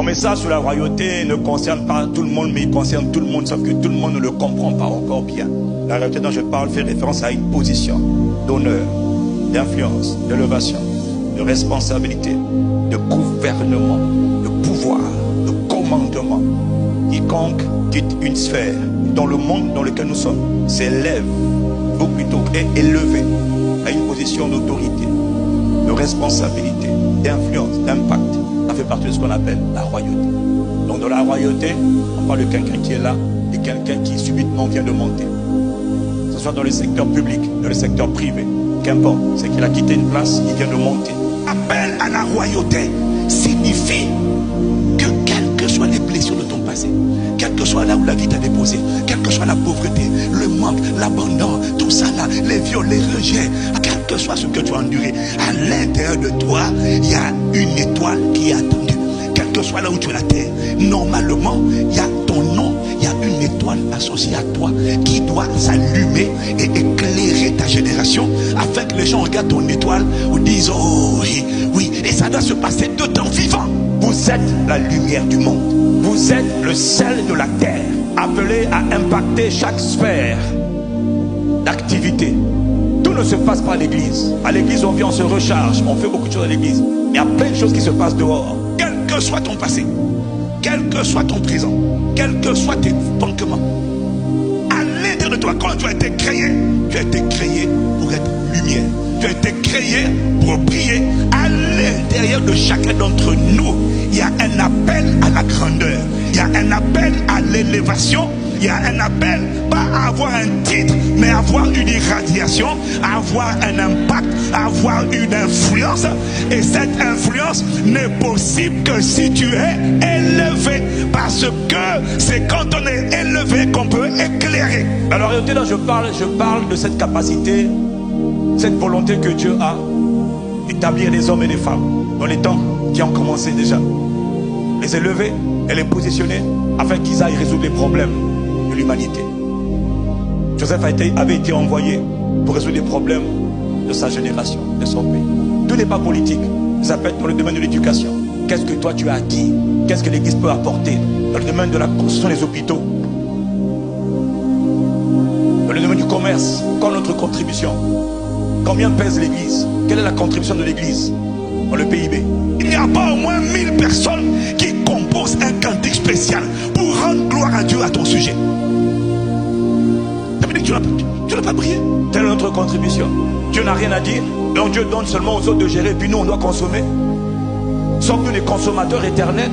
Mon message sur la royauté ne concerne pas tout le monde, mais il concerne tout le monde, sauf que tout le monde ne le comprend pas encore bien. La royauté dont je parle fait référence à une position d'honneur, d'influence, d'élévation, de responsabilité, de gouvernement, de pouvoir, de commandement. Quiconque quitte une sphère dans le monde dans lequel nous sommes s'élève, ou plutôt est élevé à une position d'autorité, de responsabilité, d'influence, d'impact. Ça fait partie de ce qu'on appelle la royauté. Donc dans la royauté, on parle de quelqu'un qui est là et quelqu'un qui subitement vient de monter. Que ce soit dans le secteur public, dans le secteur privé, qu'importe, c'est qu'il a quitté une place, il vient de monter. Appel à la royauté signifie que quelles que soient les blessures de ton passé, quel que soit là où la vie t'a déposé, quelle que soit la pauvreté, le manque, l'abandon, tout ça là, les viols, les rejets, quel que soit ce que tu as enduré, à l'intérieur de toi, il y a une étoile qui est attendue. Quel que soit là où tu es la terre, normalement, il y a ton nom, il y a une étoile associée à toi qui doit s'allumer et éclairer ta génération afin que les gens regardent ton étoile ou disent oh oui, oui, et ça doit se passer de temps vivant. Vous êtes la lumière du monde. Vous êtes le sel de la terre, appelé à impacter chaque sphère d'activité. Tout ne se passe pas à l'église. À l'église, on vient, on se recharge, on fait beaucoup de choses à l'église. Mais il y a plein de choses qui se passent dehors. Quel que soit ton passé, quel que soit ton présent, quels que soient tes manquements, à l'intérieur de toi, quand tu as été créé pour être lumière. Tu as été créé pour briller. À l'intérieur de chacun d'entre nous, il y a un appel à la grandeur, il y a un appel à l'élévation, il y a un appel, pas à avoir un titre, mais à avoir une irradiation, à avoir un impact, à avoir une influence. Et cette influence n'est possible que si tu es élevé, parce que c'est quand on est élevé qu'on peut éclairer. Alors, en réalité, là, je parle de cette capacité, cette volonté que Dieu a d'établir des hommes et des femmes dans les temps qui ont commencé déjà. Les élever et les positionner afin qu'ils aillent résoudre les problèmes de l'humanité. Joseph avait été envoyé pour résoudre les problèmes de sa génération, de son pays. Tout n'est pas politique. Ça peut être dans le domaine de l'éducation. Qu'est-ce que toi tu as acquis? Qu'est-ce que l'église peut apporter? Dans le domaine de la construction des hôpitaux, dans le domaine du commerce, quelle est notre contribution? Combien pèse l'église? Quelle est la contribution de l'église dans le PIB? Il n'y a pas au moins 1000 personnes qui composent un cantique spécial pour rendre gloire à Dieu à ton sujet. Ça veut dire que tu n'as pas prié. Telle est notre contribution. Dieu n'a rien à dire. Donc Dieu donne seulement aux autres de gérer, puis nous on doit consommer. Sommes-nous des consommateurs éternels?